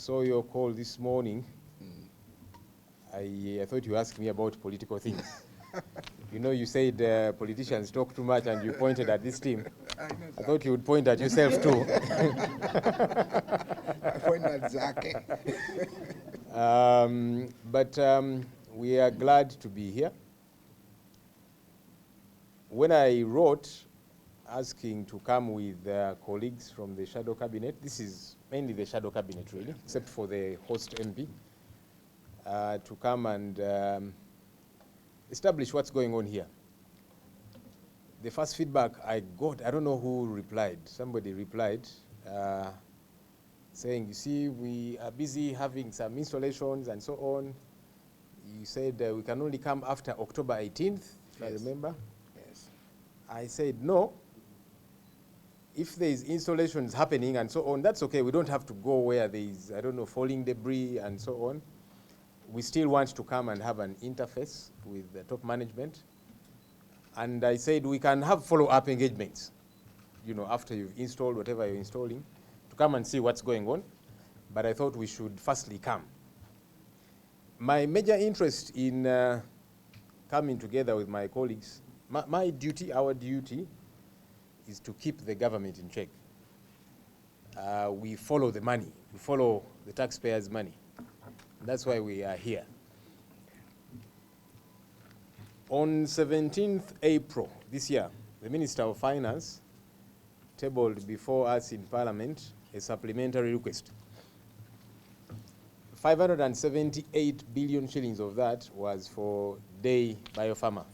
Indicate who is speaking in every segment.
Speaker 1: saw your call this morning, I thought you asked me about political things. You know, you said politicians talk too much and you pointed at this team. I thought you would point at yourself too.
Speaker 2: I point at Zaki.
Speaker 1: But we are glad to be here. When I wrote asking to come with colleagues from the shadow cabinet, this is mainly the shadow cabinet really, except for the host MP, to come and establish what's going on here. The first feedback I got, I don't know who replied, somebody replied saying, you see, we are busy having some installations and so on. You said we can only come after October 18th, if I remember.
Speaker 2: Yes.
Speaker 1: I said, no. If there is installations happening and so on, that's okay. We don't have to go where there is, I don't know, falling debris and so on. We still want to come and have an interface with the top management. And I said we can have follow-up engagements, you know, after you've installed whatever you're installing, to come and see what's going on. But I thought we should firstly come. My major interest in coming together with my colleagues, my duty, our duty, is to keep the government in check. We follow the money. We follow the taxpayers' money. That's why we are here. On 17th April this year, the Minister of Finance tabled before us in Parliament a supplementary request. 578 billion shillings of that was for Day Biopharma.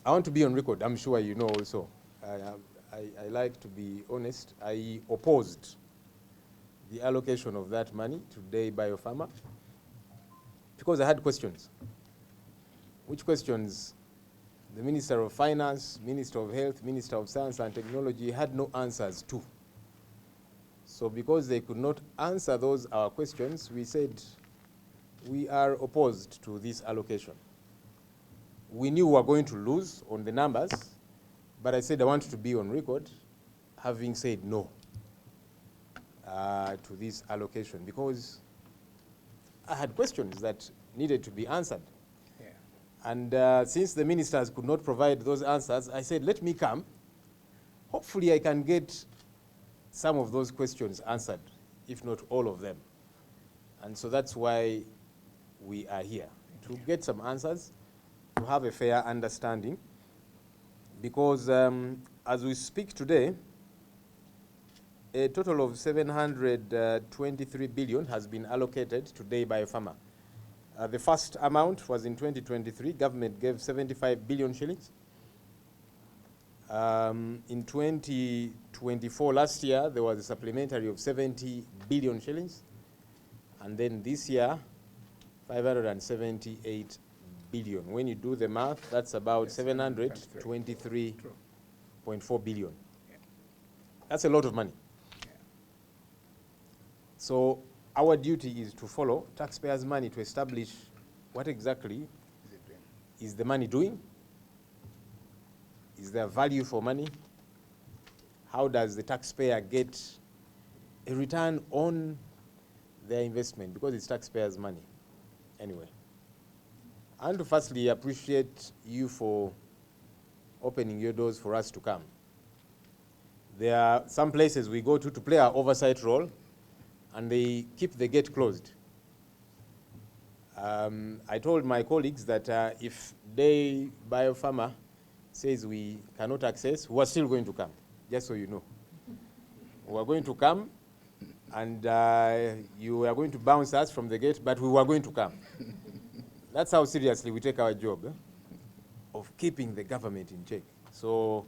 Speaker 1: I want to be on record, I'm sure you know also. I like to be honest. I opposed the allocation of that money to Day Biopharma because I had questions. Which questions the Minister of Finance, Minister of Health, Minister of Science and Technology had no answers to. So because they could not answer those our questions, we said we are opposed to this allocation. We knew we were going to lose on the numbers, but I said I want to be on record having said no to this allocation because I had questions that needed to be answered.
Speaker 2: Yeah.
Speaker 1: And since the ministers could not provide those answers, I said, let me come. Hopefully I can get some of those questions answered, if not all of them. And so that's why we are here, to get some answers, to have a fair understanding. Because as we speak today, a total of 723 billion has been allocated to Day Biopharma. The first amount was in 2023. Government gave 75 billion shillings. In 2024, last year, there was a supplementary of 70 billion shillings. And then this year, 578 billion. When you do the math, that's about 723.4 billion.
Speaker 2: Yeah.
Speaker 1: That's a lot of money.
Speaker 2: Yeah.
Speaker 1: So our duty is to follow taxpayers' money to establish what exactly is the money doing. Is there value for money? How does the taxpayer get a return on their investment? Because it's taxpayers' money. Anyway. I want to firstly appreciate you for opening your doors for us to come. There are some places we go to play our oversight role, and they keep the gate closed. I told my colleagues that if Day Biopharma says we cannot access, we are still going to come, just so you know. We are going to come, and you are going to bounce us from the gate, but we were going to come. That's how seriously we take our job of keeping the government in check. So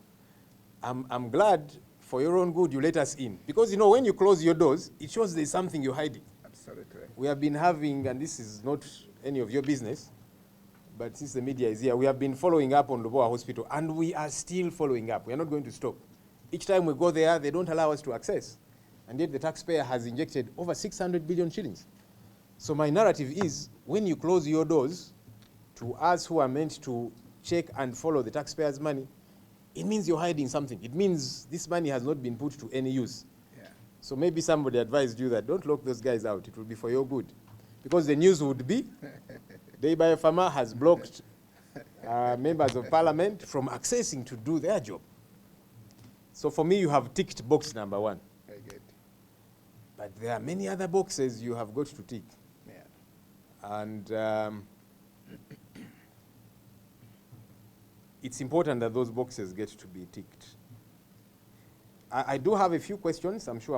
Speaker 1: I'm glad for your own good you let us in. Because, you know, when you close your doors, it shows there's something you're hiding.
Speaker 2: Absolutely.
Speaker 1: We have been having, and this is not any of your business, but since the media is here, we have been following up on Lubowa Hospital, and we are still following up. We are not going to stop. Each time we go there, they don't allow us to access. And yet the taxpayer has injected over 600 billion shillings. So my narrative is, when you close your doors to us who are meant to check and follow the taxpayers' money, it means you're hiding something. It means this money has not been put to any use.
Speaker 2: Yeah.
Speaker 1: So maybe somebody advised you that don't lock those guys out. It will be for your good. Because the news would be, Day Biofarma has blocked members of parliament from accessing to do their job. So for me, you have ticked box number 1.
Speaker 2: I get.
Speaker 1: But there are many other boxes you have got to tick.
Speaker 2: Yeah.
Speaker 1: And it's important that those boxes get to be ticked. I do have a few questions. I'm sure